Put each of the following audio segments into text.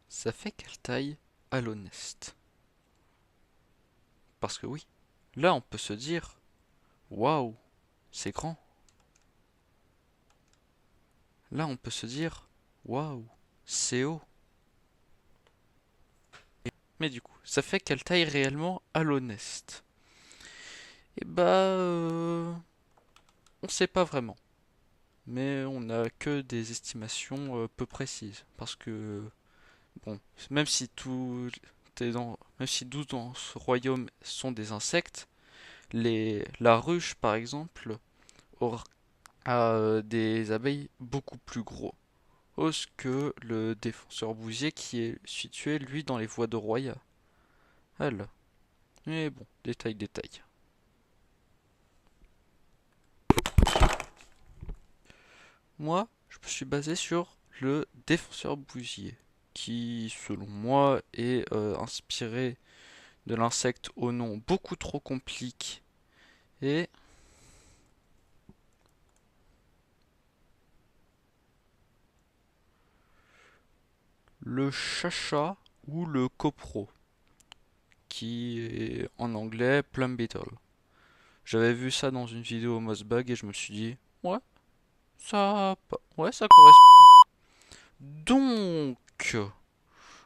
Ça fait quelle taille à l'honnête? Parce que oui, là on peut se dire, waouh, c'est grand. Là on peut se dire, waouh, c'est haut. Mais du coup, ça fait quelle taille réellement à l'honnête? Eh bah, on sait pas vraiment. Mais on n'a que des estimations peu précises. Parce que, bon, même si même si 12 dans ce royaume sont des insectes, la ruche par exemple aura des abeilles beaucoup plus grosses que le défenseur bousier qui est situé lui dans les voies de royat. Voilà. Mais bon, détail, détail. Moi, je me suis basé sur le défenseur bousier, qui, selon moi, est inspiré de l'insecte au nom beaucoup trop compliqué et le chacha ou le copro, qui est en anglais plum beetle. J'avais vu ça dans une vidéo Mossbag et je me suis dit, ouais, ouais, ça correspond. Donc,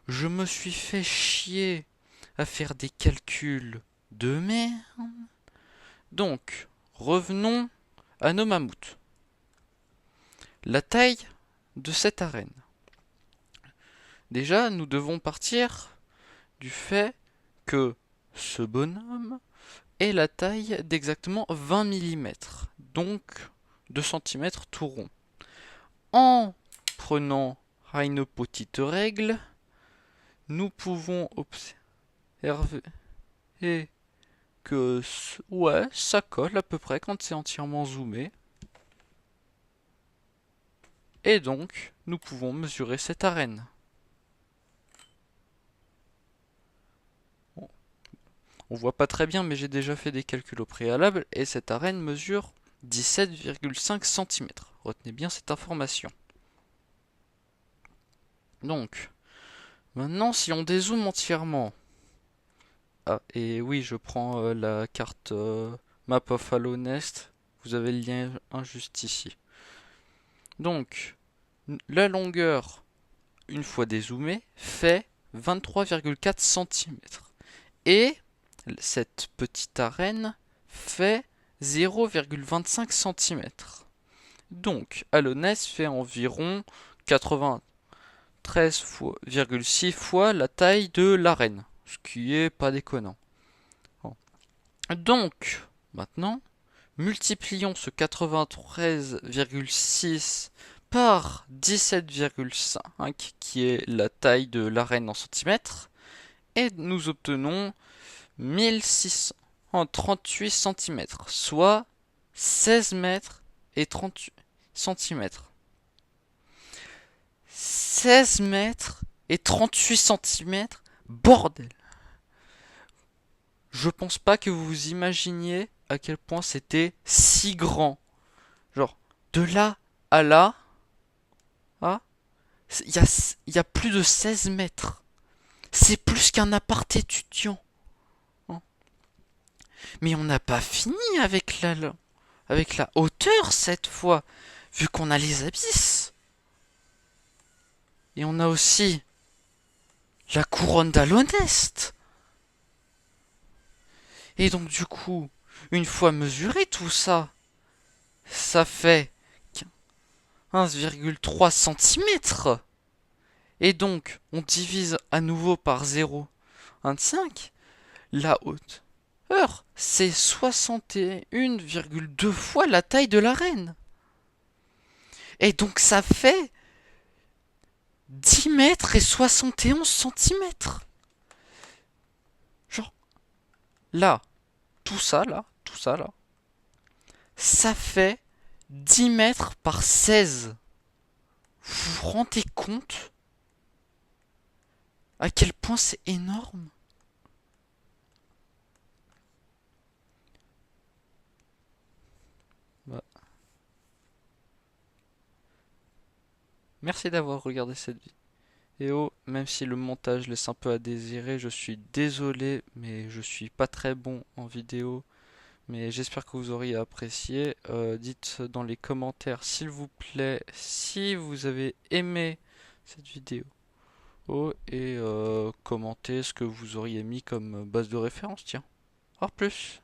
je me suis fait chier à faire des calculs de merde. Donc, revenons à nos mammouths. La taille de cette arène. Déjà, nous devons partir du fait que ce bonhomme ait la taille d'exactement 20 millimètres, donc 2 centimètres tout rond. En prenant une petite règle, nous pouvons observer que ouais, ça colle à peu près quand c'est entièrement zoomé. Et donc, nous pouvons mesurer cette arène. Bon, on voit pas très bien, mais j'ai déjà fait des calculs au préalable, et cette arène mesure 17,5 cm. Retenez bien cette information. Donc, maintenant, si on dézoome entièrement... Ah, et oui, je prends la carte Map of Hollow Nest. Vous avez le lien juste ici. Donc, la longueur, une fois dézoomée, fait 23,4 cm. Et cette petite arène fait 0,25 cm. Donc, Alonès fait environ 93,6 fois la taille de l'arène, ce qui est pas déconnant. Bon. Donc, maintenant, multiplions ce 93,6 par 17,5 qui est la taille de l'arène en centimètres et nous obtenons 1638 centimètres, soit 16 mètres et 38 centimètres. 16 mètres et 38 centimètres, bordel! Je pense pas que vous vous imaginiez à quel point c'était si grand. Genre, de là à là, ah, il y a plus de 16 mètres. C'est plus qu'un appart étudiant. Hein. Mais on n'a pas fini avec la hauteur cette fois, vu qu'on a les abysses. Et on a aussi la couronne d'Alonest. Et donc du coup, une fois mesuré tout ça, ça fait 1,3 cm. Et donc, on divise à nouveau par 0,25. La hauteur, c'est 61,2 fois la taille de l'arène. Et donc ça fait 10 mètres et 71 centimètres. Genre, là, tout ça là, ça fait 10 mètres par 16. Vous vous rendez compte à quel point c'est énorme? Bah, merci d'avoir regardé cette vidéo même si le montage laisse un peu à désirer, je suis désolé, mais je suis pas très bon en vidéo. Mais j'espère que vous auriez apprécié. Dites dans les commentaires, s'il vous plaît, si vous avez aimé cette vidéo. Oh, et commentez ce que vous auriez mis comme base de référence, tiens. Au revoir plus.